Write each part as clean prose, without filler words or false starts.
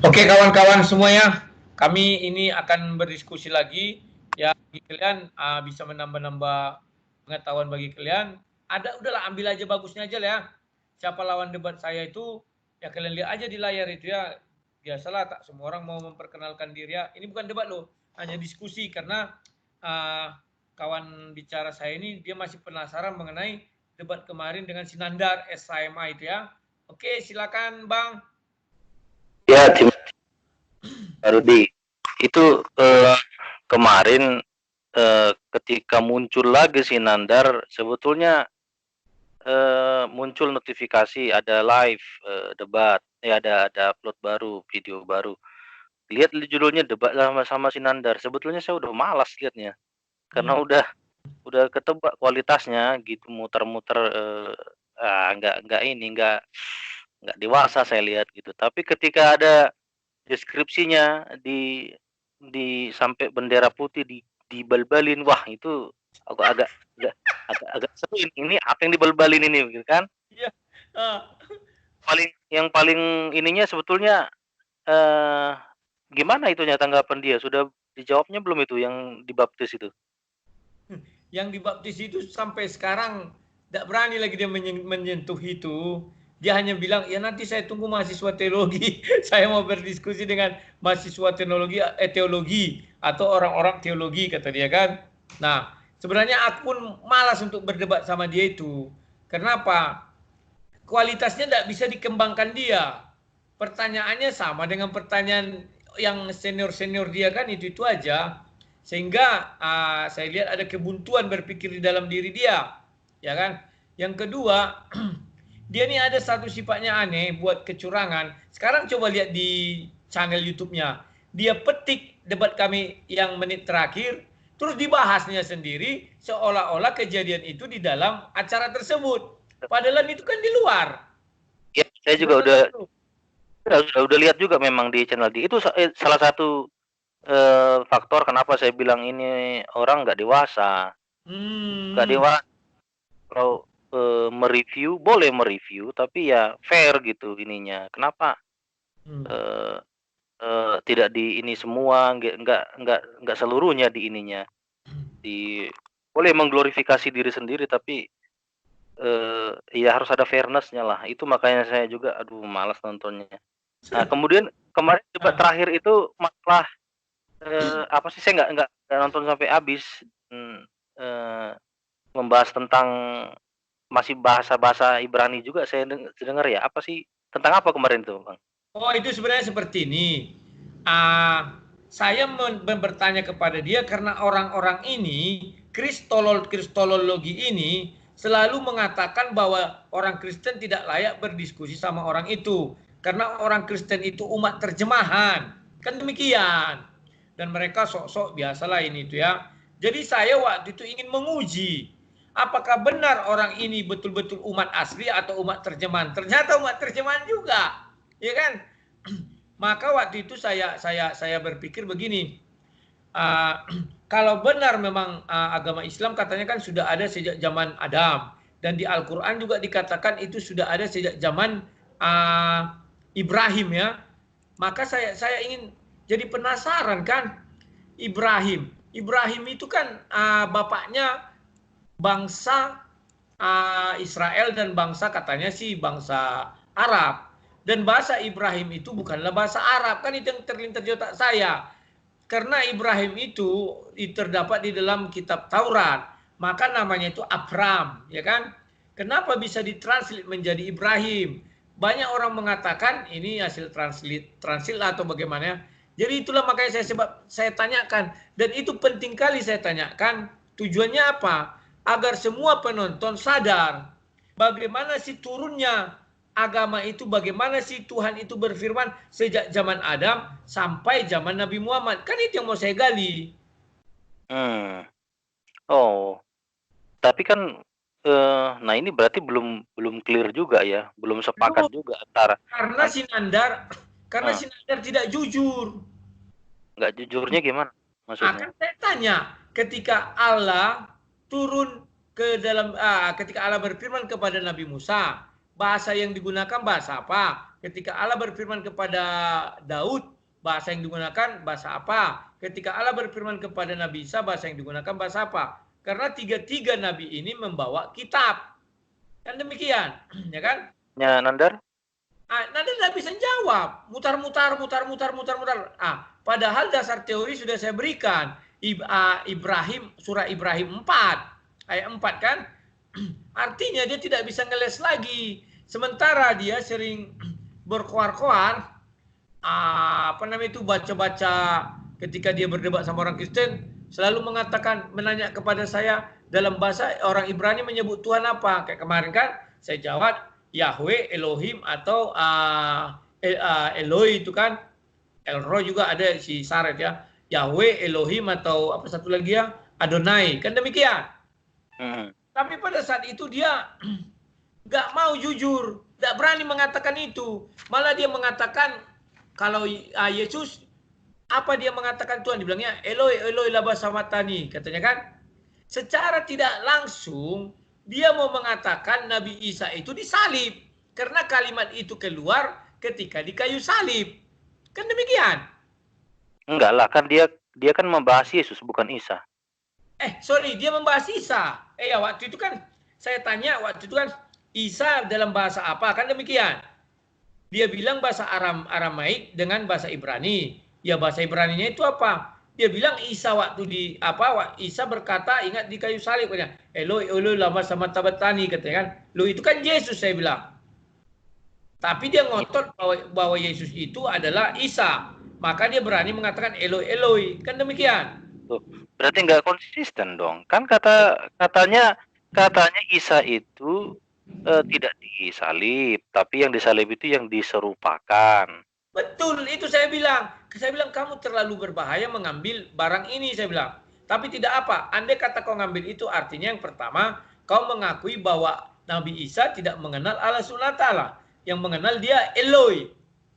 Oke kawan-kawan semuanya, kami ini akan berdiskusi lagi. Ya, bagi kalian bisa menambah-nambah pengetahuan bagi kalian. Ada, udahlah ambil aja bagusnya aja lah ya. Siapa lawan debat saya itu, ya kalian lihat aja di layar itu ya. Biasalah, tak semua orang mau memperkenalkan diri ya. Ini bukan debat loh, hanya diskusi karena uh, kawan bicara saya ini dia masih penasaran mengenai debat kemarin dengan Sinandar SIMA itu ya. Oke, silakan Bang. Ya, Rudi, itu kemarin ketika muncul lagi si Nandar, sebetulnya muncul notifikasi ada live debat, ya ada upload baru, video baru. Lihat judulnya debat sama si Nandar. Sebetulnya saya udah malas liatnya, karena udah ketebak kualitasnya gitu, muter-muter nggak dewasa saya lihat gitu. Tapi ketika ada deskripsinya di sampai bendera putih dibalbalin, wah itu aku agak seru ini apa yang dibalbalin ini gitu kan. Iya. Ah. Yang paling ininya sebetulnya gimana itunya tanggapan dia, sudah dijawabnya belum itu yang dibaptis itu? Yang dibaptis itu sampai sekarang tidak berani lagi dia menyentuh itu. Dia hanya bilang, ya nanti saya tunggu mahasiswa teologi. Saya mau berdiskusi dengan mahasiswa teologi atau orang-orang teologi, kata dia kan. Nah, sebenarnya aku pun malas untuk berdebat sama dia itu. Kenapa? Kualitasnya tidak bisa dikembangkan dia. Pertanyaannya sama dengan pertanyaan yang senior-senior dia kan, itu aja. Sehingga saya lihat ada kebuntuan berpikir di dalam diri dia, ya kan. Yang kedua, dia ini ada satu sifatnya aneh buat kecurangan. Sekarang coba lihat di channel YouTube-nya, dia petik debat kami yang menit terakhir, terus dibahasnya sendiri seolah-olah kejadian itu di dalam acara tersebut. Padahal itu kan di luar. Ya, saya juga udah lihat juga memang di channel dia. Itu salah satu faktor kenapa saya bilang ini orang nggak dewasa. Nggak dewasa. Kalau mereview boleh mereview, tapi ya fair gitu ininya. Kenapa tidak di ini semua, nggak seluruhnya di ininya. Boleh mengglorifikasi diri sendiri, tapi ya harus ada fairness-nya lah. Itu makanya saya juga aduh malas nontonnya. Nah, kemudian kemarin debat terakhir itu masalah apa sih, saya nggak nonton sampai habis. Membahas tentang masih bahasa-bahasa Ibrani juga saya dengar ya. Apa sih, tentang apa kemarin tuh, Bang? Oh, itu sebenarnya seperti ini. Saya bertanya kepada dia karena orang-orang ini, kristolologi ini, selalu mengatakan bahwa orang Kristen tidak layak berdiskusi sama orang itu. Karena orang Kristen itu umat terjemahan. Kan demikian. Dan mereka sok-sok biasalah ini itu ya. Jadi saya waktu itu ingin menguji apakah benar orang ini betul-betul umat asli atau umat terjemahan. Ternyata umat terjemahan juga. Ya kan? Maka waktu itu saya berpikir begini, kalau benar memang agama Islam katanya kan sudah ada sejak zaman Adam, dan di Al-Quran juga dikatakan itu sudah ada sejak zaman Ibrahim ya. Maka saya ingin jadi penasaran kan, Ibrahim itu kan bapaknya bangsa Israel dan bangsa katanya sih bangsa Arab. Dan bahasa Ibrahim itu bukanlah bahasa Arab, kan itu yang terlintas di otak saya. Karena Ibrahim itu terdapat di dalam kitab Taurat, maka namanya itu Abram, ya kan? Kenapa bisa ditranslate menjadi Ibrahim? Banyak orang mengatakan ini hasil translate atau bagaimana. Jadi itulah makanya saya tanyakan, dan itu penting kali saya tanyakan. Tujuannya apa? Agar semua penonton sadar bagaimana sih turunnya agama itu, bagaimana sih Tuhan itu berfirman sejak zaman Adam sampai zaman Nabi Muhammad. Kan itu yang mau saya gali. Oh, tapi kan nah ini berarti belum clear juga ya, belum sepakat juga antara. Karena Sinandar tidak jujur. Nggak jujurnya gimana maksudnya? Akan saya tanya, ketika Allah turun ke dalam, ketika Allah berfirman kepada Nabi Musa, bahasa yang digunakan bahasa apa? Ketika Allah berfirman kepada Daud, bahasa yang digunakan bahasa apa? Ketika Allah berfirman kepada Nabi Isa, bahasa yang digunakan bahasa apa? Karena tiga-tiga nabi ini membawa kitab. Kan demikian, ya kan? Ya, Nandar? Nanti tidak bisa jawab, mutar-mutar. Padahal dasar teori sudah saya berikan. Ibrahim, surah Ibrahim 4, ayat 4 kan? Artinya dia tidak bisa ngeles lagi. Sementara dia sering berkoar-koar, baca-baca ketika dia berdebat sama orang Kristen, selalu mengatakan, menanya kepada saya dalam bahasa orang Ibrani menyebut Tuhan apa? Kayak kemarin kan, saya jawab Yahweh, Elohim atau Eloi itu kan, Elroy juga ada si Saret ya, Yahweh, Elohim atau apa satu lagi ya, Adonai, kan demikian. Tapi pada saat itu dia nggak mau jujur, nggak berani mengatakan itu, malah dia mengatakan kalau Yesus, apa dia mengatakan Tuhan, dibilangnya Eloi, Eloi lama samatani, katanya kan. Secara tidak langsung dia mau mengatakan Nabi Isa itu disalib, karena kalimat itu keluar ketika di kayu salib. Kan demikian? Enggak lah, kan dia kan membahas Yesus bukan Isa. Sorry, dia membahas Isa. Ya waktu itu kan saya tanya, waktu itu kan Isa dalam bahasa apa? Kan demikian. Dia bilang bahasa Aramaik dengan bahasa Ibrani. Ya bahasa Ibraninya itu apa? Dia bilang Isa waktu Isa berkata ingat di kayu salib, katanya Eloi Eloi lama sama tabatani, katanya kan. Lo itu kan Yesus, saya bilang. Tapi dia ngotot bahwa Yesus itu adalah Isa. Maka dia berani mengatakan Eloi Eloi, kan demikian. Berarti nggak konsisten dong. Kan katanya Isa itu tidak disalib, tapi yang disalib itu yang diserupakan. Betul, itu saya bilang. Saya bilang kamu terlalu berbahaya mengambil barang ini, saya bilang. Tapi tidak apa, andai kata kau ngambil itu, artinya yang pertama, kau mengakui bahwa Nabi Isa tidak mengenal Allah SWT. Yang mengenal dia Eloi.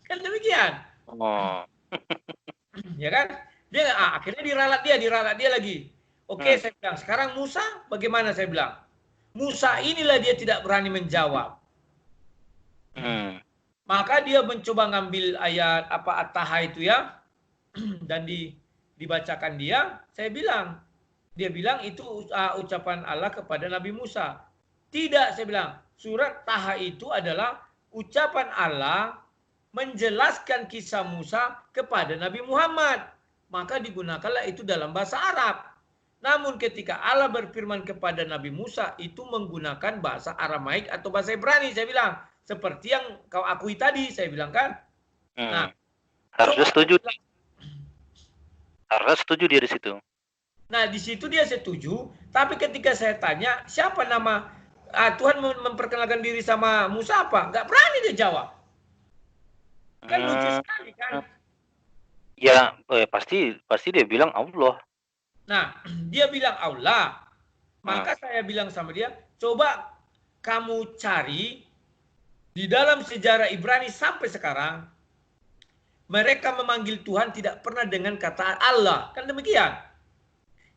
Kan demikian. Oh. Ya kan? Dia akhirnya diralat dia lagi. Oke, saya bilang, sekarang Musa bagaimana, saya bilang. Musa inilah dia tidak berani menjawab. Maka dia mencoba ngambil ayat At-Taha itu ya, dan dibacakan dia. Dia bilang itu ucapan Allah kepada Nabi Musa. Tidak, saya bilang, surat Taha itu adalah ucapan Allah menjelaskan kisah Musa kepada Nabi Muhammad. Maka digunakanlah itu dalam bahasa Arab. Namun ketika Allah berfirman kepada Nabi Musa, itu menggunakan bahasa Aramaik atau bahasa Ibrani, saya bilang. Seperti yang kau akui tadi, saya bilang kan. Nah, harusnya setuju. Harusnya setuju dia di situ. Nah, di situ dia setuju. Tapi ketika saya tanya, siapa nama Tuhan memperkenalkan diri sama Musa apa? Nggak berani dia jawab. Kan lucu sekali kan? Ya, pasti dia bilang Allah. Nah, dia bilang Allah. Maka saya bilang sama dia, coba kamu cari di dalam sejarah Ibrani sampai sekarang, mereka memanggil Tuhan tidak pernah dengan kata Allah. Kan demikian.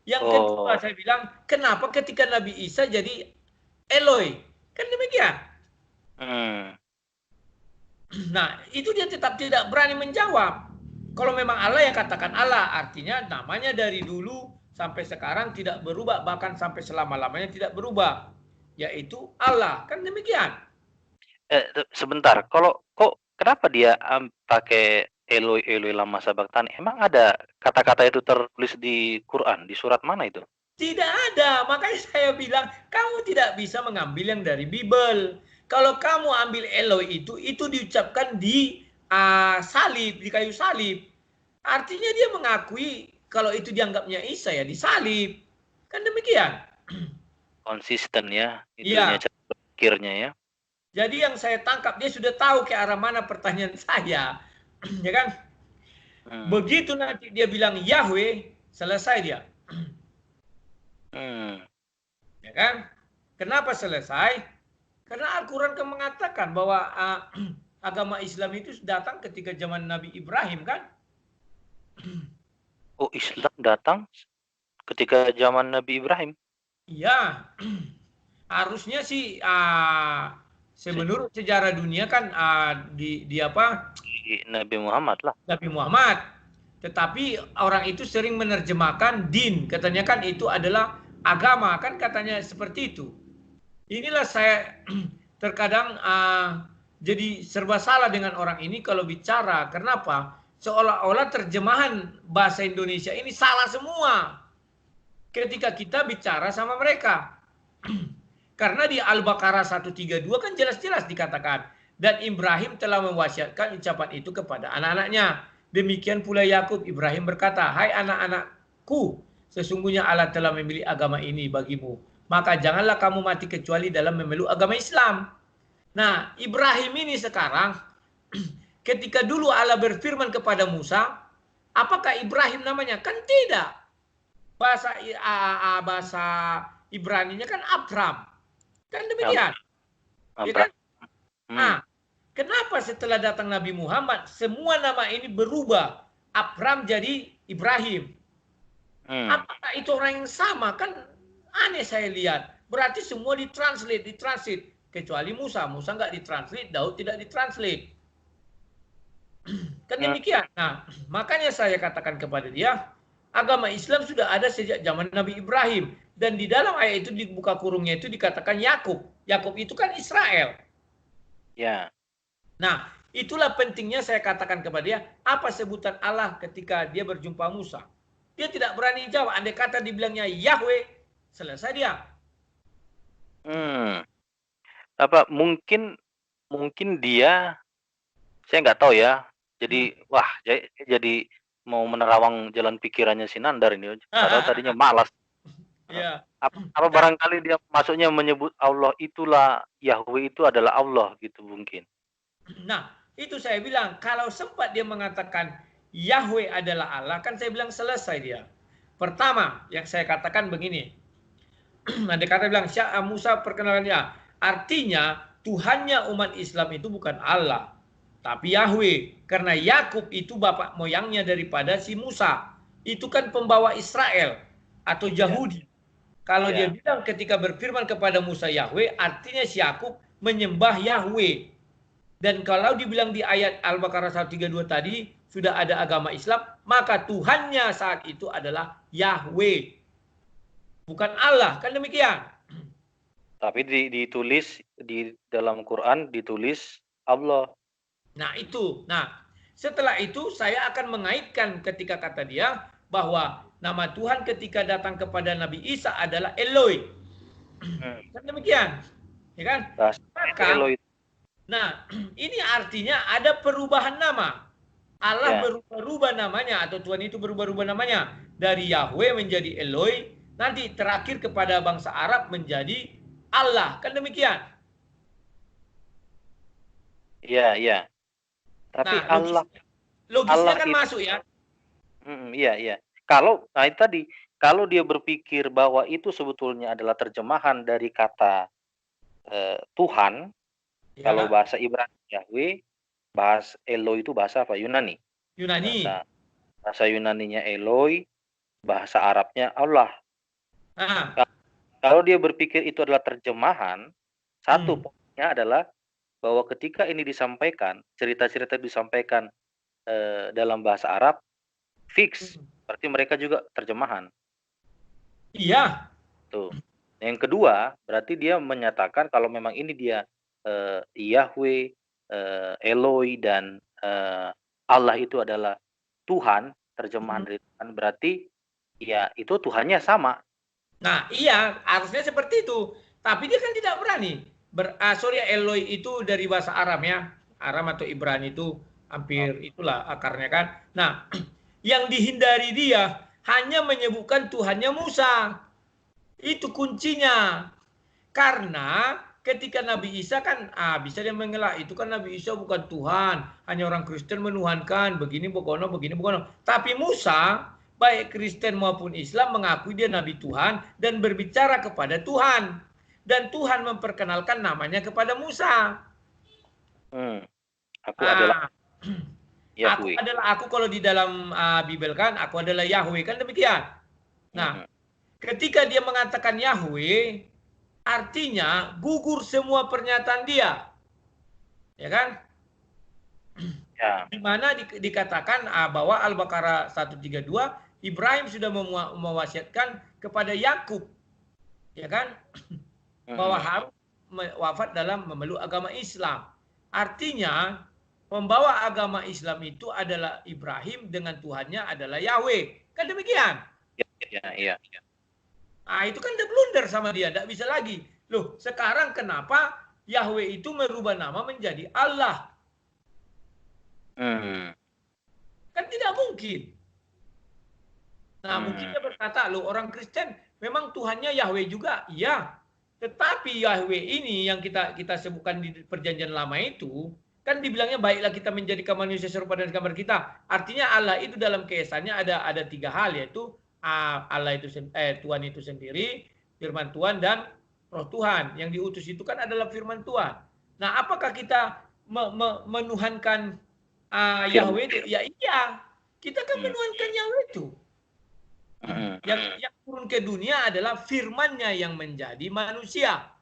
Yang kedua saya bilang, kenapa ketika Nabi Isa jadi Eloi? Kan demikian. Nah, itu dia tetap tidak berani menjawab. Kalau memang Allah, ya katakan Allah. Artinya namanya dari dulu sampai sekarang tidak berubah. Bahkan sampai selama-lamanya tidak berubah. Yaitu Allah. Kan demikian. Sebentar, kenapa dia pakai Eloi Eloi lama sabachthani? Emang ada kata-kata itu tertulis di Quran, di surat mana itu? Tidak ada, makanya saya bilang kamu tidak bisa mengambil yang dari Bible. Kalau kamu ambil Eloi itu diucapkan di salib, di kayu salib. Artinya dia mengakui kalau itu dianggapnya Isa ya disalib. Kan demikian. Konsisten ya, itunya cara berpikirnya ya. Jadi yang saya tangkap, dia sudah tahu ke arah mana pertanyaan saya. Ya kan? Begitu nanti dia bilang Yahweh, selesai dia. Ya kan? Kenapa selesai? Karena Al-Quran kan mengatakan bahwa agama Islam itu datang ketika zaman Nabi Ibrahim kan? Oh, Islam datang ketika zaman Nabi Ibrahim? Iya. Harusnya sih Menurut sejarah dunia kan di apa? Nabi Muhammad lah. Nabi Muhammad. Tetapi orang itu sering menerjemahkan din, katanya kan itu adalah agama, kan katanya seperti itu. Inilah saya terkadang jadi serba salah dengan orang ini kalau bicara. Kenapa? Seolah-olah terjemahan bahasa Indonesia ini salah semua ketika kita bicara sama mereka. Karena di Al-Baqarah 132 kan jelas-jelas dikatakan, dan Ibrahim telah mewasiatkan ucapan itu kepada anak-anaknya. Demikian pula Yakub. Ibrahim berkata, hai anak-anakku, sesungguhnya Allah telah memilih agama ini bagimu. Maka janganlah kamu mati kecuali dalam memeluk agama Islam. Nah, Ibrahim ini sekarang, ketika dulu Allah berfirman kepada Musa, apakah Ibrahim namanya? Kan tidak. Bahasa Ibraninya kan Abram. Kan demikian. Ya kan? Nah, kenapa setelah datang Nabi Muhammad, semua nama ini berubah. Abram jadi Ibrahim. Apakah itu orang yang sama? Kan aneh saya lihat. Berarti semua ditranslate. Kecuali Musa. Musa nggak ditranslate, Daud tidak ditranslate. Kan demikian. Nah, makanya saya katakan kepada dia, agama Islam sudah ada sejak zaman Nabi Ibrahim. Dan di dalam ayat itu, di buka kurungnya itu dikatakan Yakub. Yakub itu kan Israel. Ya. Nah, itulah pentingnya saya katakan kepada dia, apa sebutan Allah ketika dia berjumpa Musa. Dia tidak berani jawab. Andai kata dibilangnya Yahweh, selesai dia. Apa mungkin dia, saya nggak tahu ya. Jadi jadi mau menerawang jalan pikirannya si Nandar ini. Padahal tadinya malas. Ya. Apa barangkali dia masuknya menyebut Allah itulah Yahweh itu adalah Allah gitu mungkin. Nah, itu saya bilang kalau sempat dia mengatakan Yahweh adalah Allah, kan saya bilang selesai dia. Pertama, yang saya katakan begini. Ada kata bilang Musa perkenalan dia. Artinya Tuhannya umat Islam itu bukan Allah, tapi Yahweh. Karena Yakub itu bapak moyangnya daripada si Musa. Itu kan pembawa Israel atau Yahudi. Kalau dia bilang ketika berfirman kepada Musa Yahweh, artinya si Yakub menyembah Yahweh. Dan kalau dibilang di ayat Al-Baqarah 132 tadi, sudah ada agama Islam, maka Tuhannya saat itu adalah Yahweh. Bukan Allah, kan demikian. Tapi ditulis di dalam Quran, ditulis Allah. Nah itu, setelah itu saya akan mengaitkan ketika kata dia, bahwa nama Tuhan ketika datang kepada Nabi Isa adalah Eloi. Kan demikian. Ya kan? Maka, nah, ini artinya ada perubahan nama. Allah berubah-ubah namanya, atau Tuhan itu berubah-ubah namanya. Dari Yahweh menjadi Eloi, nanti terakhir kepada bangsa Arab menjadi Allah. Kan demikian? Iya. Tapi logisnya kan masuk ya. Iya. Kalau kalau dia berpikir bahwa itu sebetulnya adalah terjemahan dari kata Tuhan, kalau bahasa Ibrani Yahweh, bahasa Eloi itu bahasa apa? Yunani. Bahasa Yunaninya Eloi, bahasa Arabnya Allah. Kalau dia berpikir itu adalah terjemahan, satu poinnya adalah bahwa ketika ini disampaikan, cerita-cerita disampaikan dalam bahasa Arab, fix, berarti mereka juga terjemahan. Iya. Tuh. Yang kedua, berarti dia menyatakan kalau memang ini dia Yahweh, Eloi, dan Allah itu adalah Tuhan, terjemahan dari Tuhan, berarti ya itu Tuhannya sama. Nah iya, harusnya seperti itu. Tapi dia kan tidak berani. Eloi itu dari bahasa Aram ya. Aram atau Ibrani itu hampir itulah akarnya kan. Nah, yang dihindari dia hanya menyebutkan Tuhannya Musa. Itu kuncinya. Karena ketika Nabi Isa kan bisa dia mengelak, itu kan Nabi Isa bukan Tuhan, hanya orang Kristen menuhankan, begini begono. Tapi Musa, baik Kristen maupun Islam, mengakui dia Nabi Tuhan dan berbicara kepada Tuhan. Dan Tuhan memperkenalkan namanya kepada Musa. Aku adalah Yahweh. Aku kalau di dalam Bible kan, aku adalah Yahweh, kan demikian. Nah, ketika dia mengatakan Yahweh, artinya gugur semua pernyataan dia. Ya kan? Ya. Di mana dikatakan bahwa Al-Baqarah 132 Ibrahim sudah mewasiatkan kepada Yakub, ya kan, bahwa harus wafat dalam memeluk agama Islam. Artinya pembawa agama Islam itu adalah Ibrahim dengan Tuhannya adalah Yahweh. Kan demikian. Iya. Itu kan udah blunder sama dia, tidak bisa lagi. Loh, sekarang kenapa Yahweh itu merubah nama menjadi Allah? Kan tidak mungkin. Nah, mungkin dia berkata, loh orang Kristen memang Tuhannya Yahweh juga. Iya. Tetapi Yahweh ini yang kita sebutkan di perjanjian lama itu, kan dibilangnya baiklah kita menjadikan manusia serupa dengan gambar kita. Artinya Allah itu dalam keesannya ada 3 hal, yaitu Allah itu Tuhan itu sendiri, firman Tuhan dan roh Tuhan. Yang diutus itu kan adalah firman Tuhan. Nah, apakah kita menuhankan Yahweh itu? Ya iya. Kita kan menuhankan Yahweh itu. Yang turun ke dunia adalah firman-Nya yang menjadi manusia.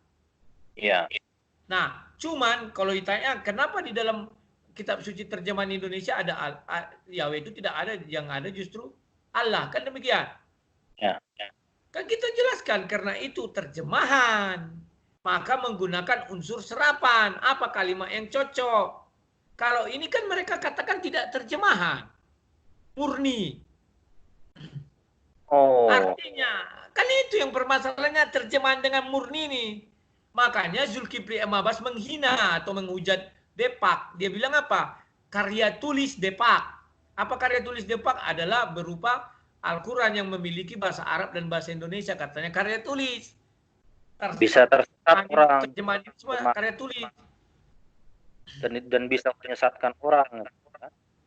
Iya. Nah, cuman kalau ditanya kenapa di dalam kitab suci terjemahan Indonesia ada Yahweh itu tidak ada, yang ada justru Allah, kan demikian? Ya. Kan kita jelaskan karena itu terjemahan, maka menggunakan unsur serapan, apa kalimat yang cocok. Kalau ini kan mereka katakan tidak terjemahan, murni. Artinya, kan itu yang permasalahannya terjemahan dengan murni nih. Makanya Zulkifli M. Abbas menghina atau menghujat Depak. Dia bilang apa? Karya tulis Depak. Apa karya tulis Depak? Adalah berupa Al-Quran yang memiliki bahasa Arab dan bahasa Indonesia. Katanya karya tulis. Bisa tersesat orang. Terjemahan itu semua karya tulis. Dan bisa menyesatkan orang.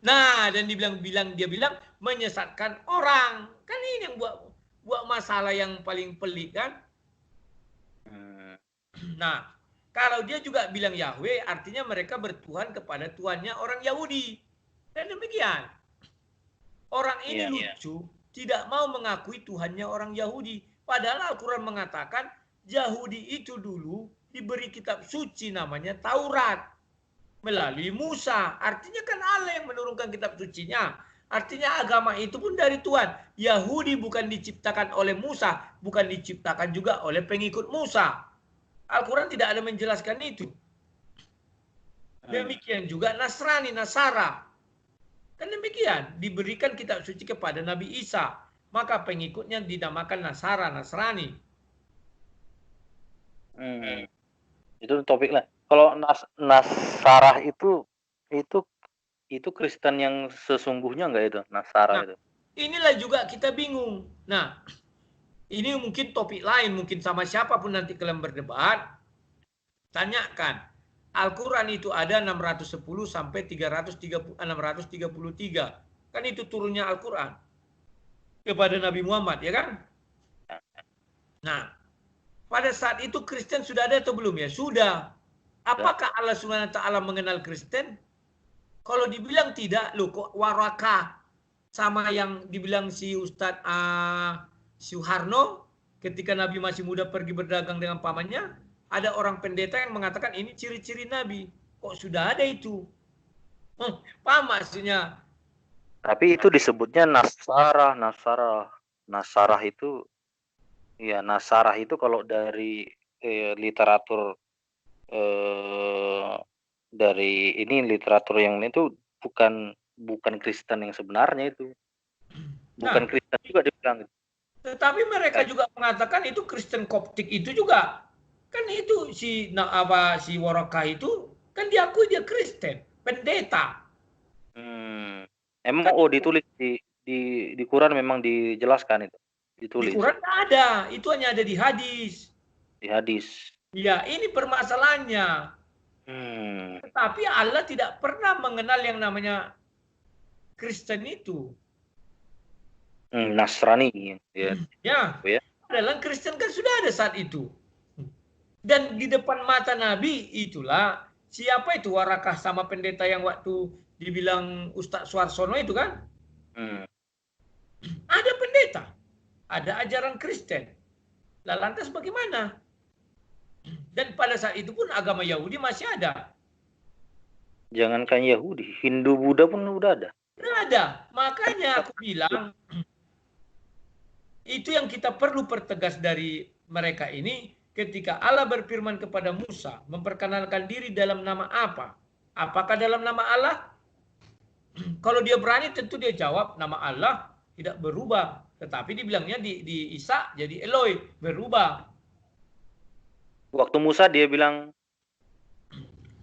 Nah, dan dia bilang menyesatkan orang. Kan ini yang buat masalah yang paling pelik kan. Nah, kalau dia juga bilang Yahweh, artinya mereka bertuhan kepada Tuhannya orang Yahudi. Dan demikian. Orang ini lucu, tidak mau mengakui Tuhannya orang Yahudi. Padahal Al-Quran mengatakan, Yahudi itu dulu diberi kitab suci namanya Taurat. Melalui Musa. Artinya kan Allah yang menurunkan kitab sucinya. Artinya agama itu pun dari Tuhan. Yahudi bukan diciptakan oleh Musa, bukan diciptakan juga oleh pengikut Musa. Al-Quran tidak ada menjelaskan itu. Demikian juga Nasrani, Nasara. Kan demikian, diberikan kitab suci kepada Nabi Isa. Maka pengikutnya dinamakan Nasara, Nasrani. Itu topik lah. Kalau Nasarah itu Kristen yang sesungguhnya enggak itu, Nasarah itu? Inilah juga kita bingung. Nah, ini mungkin topik lain, mungkin sama siapapun nanti kalian berdebat, tanyakan. Al-Quran itu ada 610 sampai 633. Kan itu turunnya Al-Quran kepada Nabi Muhammad, ya kan? Nah, pada saat itu Kristen sudah ada atau belum ya? Sudah. Apakah Allah SWT mengenal Kristen? Kalau dibilang tidak, loh kok Waraka sama yang dibilang si Ustadz Suharno ketika Nabi masih muda pergi berdagang dengan pamannya, ada orang pendeta yang mengatakan ini ciri-ciri Nabi. Kok sudah ada itu? Paham maksudnya? Tapi itu disebutnya Nasarah itu, ya Nasarah itu kalau dari literatur dari ini literatur yang itu bukan Kristen yang sebenarnya itu. Bukan Kristen juga dibilang. Tetapi mereka juga mengatakan itu Kristen Koptik itu juga. Kan itu si Waraka itu kan diakui dia Kristen, pendeta. Emang ditulis di Quran memang dijelaskan itu. Ditulis. Di Quran tidak ada, itu hanya ada di hadis. Di hadis. Ya, ini permasalahannya. Tetapi Allah tidak pernah mengenal yang namanya Kristen itu. Nasrani. Ya. Dalam Kristen kan sudah ada saat itu. Dan di depan mata Nabi itulah siapa itu Warakah sama pendeta yang waktu dibilang Ustadz Suarsono itu kan? Ada pendeta, ada ajaran Kristen. Lah lantas bagaimana? Dan pada saat itu pun agama Yahudi masih ada. Jangankan Yahudi, Hindu, Buddha pun udah ada. Udah ada. Makanya aku bilang, itu yang kita perlu pertegas dari mereka ini ketika Allah berfirman kepada Musa, memperkenalkan diri dalam nama apa? Apakah dalam nama Allah? Kalau dia berani tentu dia jawab nama Allah tidak berubah. Tetapi dibilangnya di Isa jadi Eloi, berubah. Waktu Musa dia bilang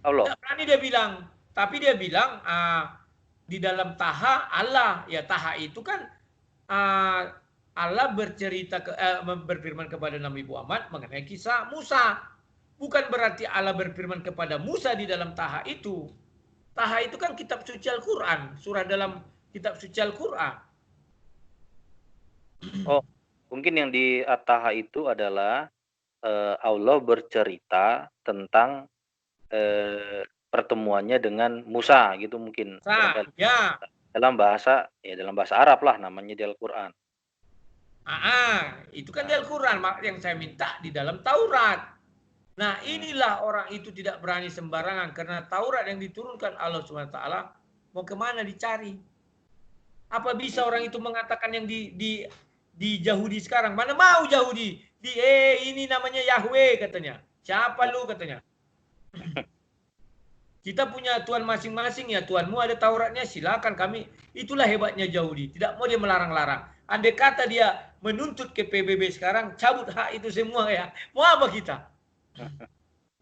Allah. Tidak berani dia bilang. Tapi dia bilang di dalam Taha Allah. Ya Taha itu kan Allah berfirman kepada Nabi Muhammad mengenai kisah Musa. Bukan berarti Allah berfirman kepada Musa di dalam Taha itu. Taha itu kan kitab suci Al-Quran. Surah dalam kitab suci Al-Quran. Oh, mungkin yang di At-Taha itu adalah Allah bercerita tentang pertemuannya dengan Musa gitu mungkin. Ya. Dalam bahasa Arab lah namanya di Al-Quran. Itu kan di Al-Quran yang saya minta di dalam Taurat. Nah inilah orang itu tidak berani sembarangan karena Taurat yang diturunkan Allah SWT mau kemana dicari. Apa bisa orang itu mengatakan yang di Yahudi sekarang? Mana mau Yahudi? Ini namanya Yahweh katanya. Siapa lu katanya? Kita punya Tuhan masing-masing ya. Tuhanmu ada Tauratnya silakan kami. Itulah hebatnya Yahudi. Tidak mau dia melarang-larang. Andai kata dia menuntut ke PBB sekarang cabut hak itu semua ya. Mau apa kita?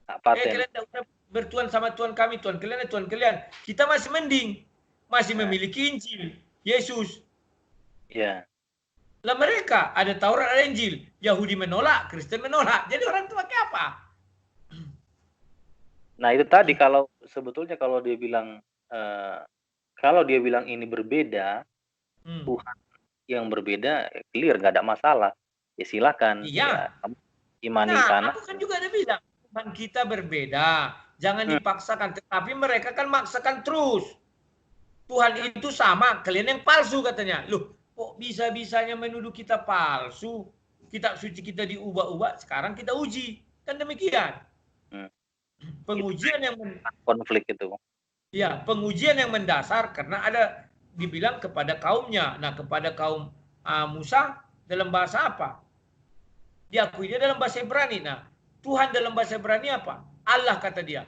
Kalian tidak usah bertuan sama Tuhan kami, Tuhan kalian, Tuhan kalian. Kita masih mending, masih memiliki Injil, Yesus. Ya. Lah mereka ada Taurat, ada Injil. Yahudi menolak, Kristen menolak. Jadi orang itu pakai apa? Nah itu tadi kalau sebetulnya kalau dia bilang ini berbeda, Tuhan yang berbeda, clear nggak ada masalah. Ya silakan. Iya. Ya, imani sana. Aku kan juga ada bilang Tuhan kita berbeda, jangan dipaksakan. Tetapi mereka kan maksakan terus. Tuhan itu sama, kalian yang palsu katanya. Loh, kok bisa-bisanya menuduh kita palsu? Kitab suci kita diubah-ubah, sekarang kita uji. Kan demikian. Pengujian yang konflik itu. Ya, pengujian yang mendasar karena ada dibilang kepada kaumnya. Nah, kepada kaum Musa dalam bahasa apa? Diakui dia dalam bahasa Ibrani. Nah, Tuhan dalam bahasa Ibrani apa? Allah kata dia.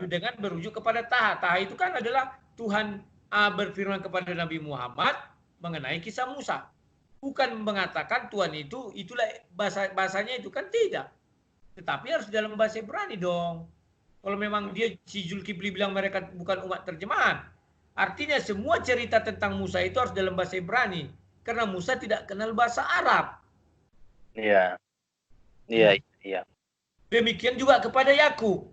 Dengan berujuk kepada Taha. Taha itu kan adalah Tuhan berfirman kepada Nabi Muhammad mengenai kisah Musa. Bukan mengatakan Tuhan itu, itulah bahasanya itu kan tidak. Tetapi harus dalam bahasa Ibrani dong. Kalau memang dia si Zulkifli bilang mereka bukan umat terjemahan. Artinya semua cerita tentang Musa itu harus dalam bahasa Ibrani. Karena Musa tidak kenal bahasa Arab. Iya. Demikian juga kepada Yakub.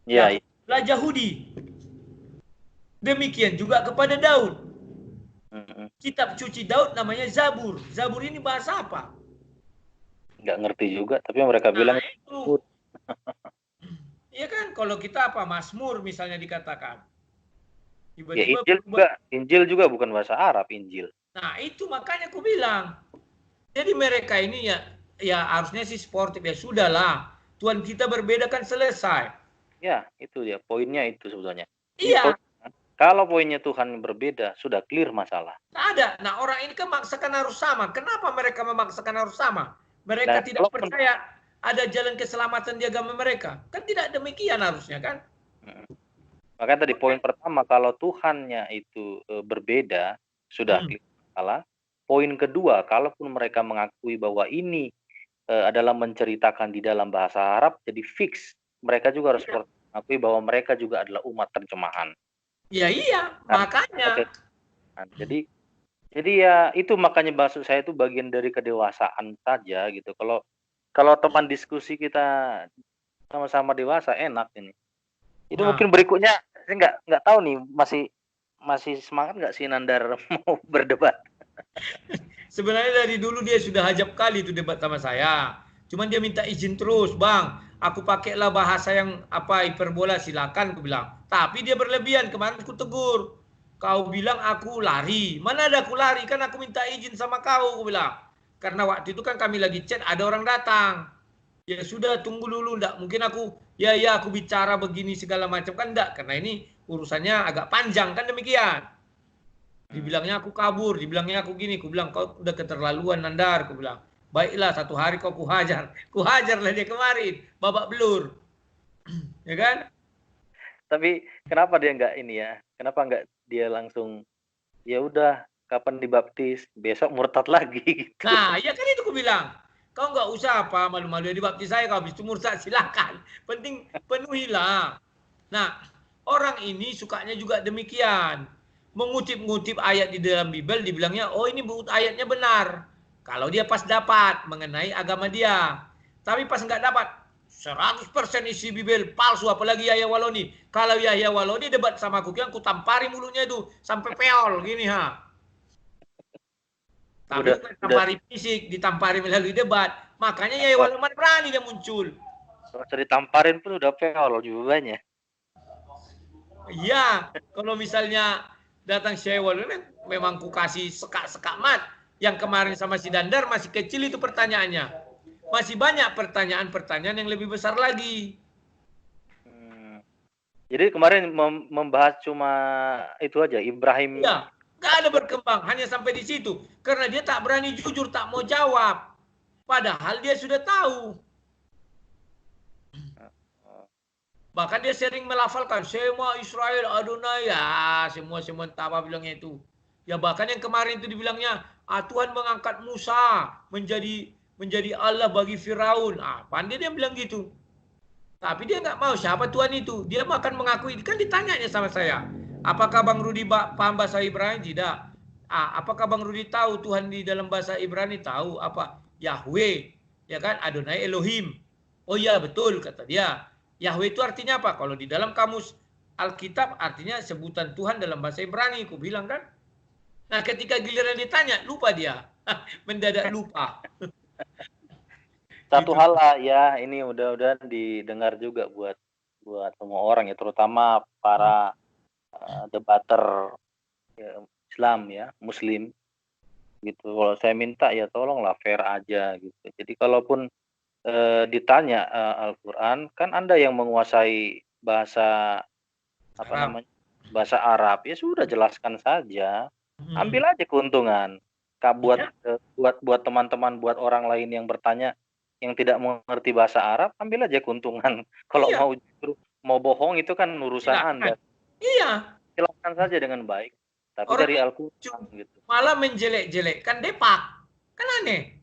Iya. Lah Yahudi. Demikian juga kepada Daud. Kitab suci Daud namanya Zabur. Zabur ini bahasa apa? Nggak ngerti juga, tapi mereka bilang itu. Iya kan, kalau kita apa Mazmur misalnya dikatakan. Ya, Injil juga bukan bahasa Arab, Injil. Nah itu makanya aku bilang. Jadi mereka ini ya harusnya sih sportif ya sudahlah. Tuhan kita berbeda kan selesai. Ya itu ya poinnya itu sebetulnya. Iya. Kalau poinnya Tuhan berbeda sudah clear masalah. Nah, ada. Nah orang ini kan memaksakan harus sama. Kenapa mereka memaksakan harus sama? Mereka tidak percaya ada jalan keselamatan di agama mereka. Kan tidak demikian harusnya kan? Makanya tadi poin pertama kalau Tuhannya itu berbeda sudah clear masalah. Poin kedua, kalaupun mereka mengakui bahwa ini adalah menceritakan di dalam bahasa Arab, jadi fix. Mereka juga harus mengakui bahwa mereka juga adalah umat terjemahan. Ya iya, makanya. Nah, jadi ya itu makanya maksud saya itu bagian dari kedewasaan saja gitu. Kalau teman diskusi kita sama-sama dewasa enak ini. Itu mungkin berikutnya saya nggak tahu nih masih semangat nggak sih Nandar mau berdebat? Sebenarnya dari dulu dia sudah hajab kali itu debat sama saya. Cuman dia minta izin terus, Bang. Aku pakailah bahasa yang hiperbola silakan, aku bilang. Tapi dia berlebihan, kemarin aku tegur. Kau bilang aku lari. Mana ada aku lari? Kan aku minta izin sama kau, aku bilang. Karena waktu itu kan kami lagi chat, ada orang datang. Ya sudah, tunggu dulu. Nggak mungkin aku ya aku bicara begini segala macam, kan enggak, karena ini urusannya agak panjang, kan demikian. Dibilangnya aku kabur, dibilangnya aku gini, aku bilang kau udah keterlaluan Nandar, aku bilang. Baiklah, satu hari kau kuhajarlah dia kemarin, babak belur, ya kan? Tapi kenapa dia nggak ini ya? Kenapa nggak dia langsung ya udah kapan dibaptis besok murtad lagi gitu. Nah, ya kan itu aku bilang. Kau nggak usah apa malu-malu dibaptis saya, kau habis itu murtad silakan. Penting penuhilah. Nah, orang ini sukanya juga demikian. Mengutip-ngutip ayat di dalam Bible, dibilangnya, oh ini ayatnya benar. Kalau dia pas dapat mengenai agama dia. Tapi pas nggak dapat, 100% isi Bible palsu, apalagi Yahya Waloni. Kalau Yahya Waloni debat sama aku, yang ku tampari mulutnya itu sampai peol gini ha. Tapi bukan tampari fisik, ditampari melalui debat. Makanya Yahya Waloni berani dia muncul. Kalau ditamparin pun udah peol jumlahnya. Iya, kalau misalnya datang Yahya Waloni memang ku kasih sekak-sekak mat. Yang kemarin sama si Dandar masih kecil itu pertanyaannya. Masih banyak pertanyaan-pertanyaan yang lebih besar lagi. Jadi kemarin membahas cuma itu aja, Ibrahim. Ya, nggak ada berkembang, hanya sampai di situ. Karena dia tak berani jujur, tak mau jawab. Padahal dia sudah tahu. Bahkan dia sering melafalkan, Shema Israel Adonai, ya semua apa bilangnya itu. Ya bahkan yang kemarin itu dibilangnya, Tuhan mengangkat Musa menjadi Allah bagi Firaun. Pandai dia bilang gitu. Tapi dia nggak mau siapa Tuhan itu. Dia akan mengakui, kan ditanyanya sama saya. Apakah Bang Rudi paham bahasa Ibrani? Tidak. Apakah Bang Rudi tahu Tuhan di dalam bahasa Ibrani? Tahu. Apa? Yahweh. Ya kan? Adonai Elohim. Oh iya betul kata dia. Yahweh itu artinya apa? Kalau di dalam kamus Alkitab artinya sebutan Tuhan dalam bahasa Ibrani. Aku bilang kan. Nah ketika giliran ditanya lupa dia. Mendadak lupa. Satu hal lah ya, ini udah didengar juga buat semua orang ya, terutama para debater ya, Islam ya, Muslim gitu. Kalau saya minta ya tolonglah fair aja gitu. Jadi kalaupun ditanya Al-Quran, kan Anda yang menguasai bahasa bahasa Arab, ya sudah jelaskan saja, ambil aja keuntungan. Buat teman-teman, buat orang lain yang bertanya yang tidak mengerti bahasa Arab, ambil aja keuntungan. Kalau mau bohong itu kan urusan Anda. Iya. Jelaskan saja dengan baik. Tapi orang dari Al-Quran gitu. Malah menjelek-jelekkan Depak. Kan aneh.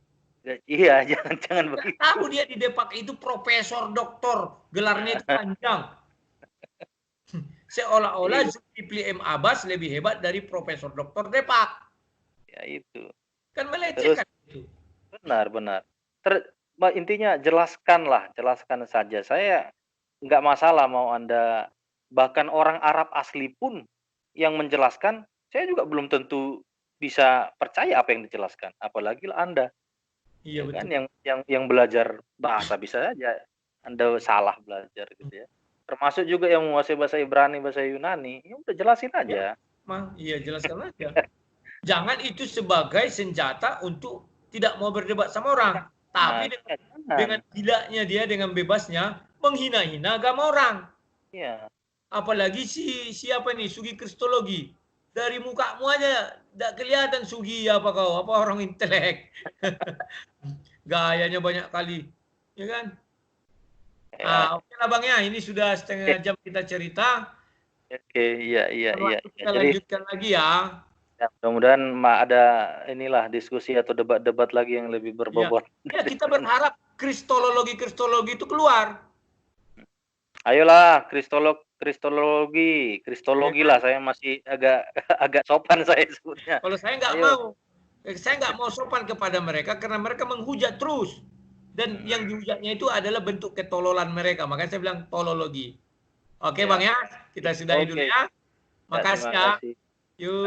Iya, jangan begitu. Tahu dia di Depak itu profesor, doktor, gelarnya itu panjang. Seolah-olah Zulkifli M. Abbas lebih hebat dari profesor doktor Depak. Ya itu. Kan melecehkan itu. Benar. Intinya jelaskan saja. Saya nggak masalah mau Anda, bahkan orang Arab asli pun yang menjelaskan, saya juga belum tentu bisa percaya apa yang dijelaskan. Apalagi Anda. Iya betul. Kan yang belajar bahasa bisa saja Anda salah belajar gitu ya. Termasuk juga yang menguasai bahasa Ibrani, bahasa Yunani, ya udah jelasin aja. Iya, jelaskan aja. Jangan itu sebagai senjata untuk tidak mau berdebat sama orang. Tapi dengan gilanya dia, dengan bebasnya, menghina-hina agama orang. Iya. Apalagi siapa nih, Sugi Kristologi. Dari mukamu aja tidak kelihatan Sugi apa orang intelek. Gayanya banyak kali. Ya kan? Oke lah Bang ya, ini sudah setengah jam kita cerita. Oke, iya. Kita lanjutkan lagi ya. Ya, mudah-mudahan ada inilah diskusi atau debat-debat lagi yang lebih berbobot. Ya, kita berharap kristologi itu keluar. Ayolah, kristologi lah, saya masih agak sopan saya sebutnya. Kalau saya nggak mau. Saya nggak mau sopan kepada mereka karena mereka menghujat terus. Dan yang dihujatnya itu adalah bentuk ketololan mereka. Makanya saya bilang tolologi. Oke Bang ya, kita sudahi dulu ya. Makasih ya. Yuk.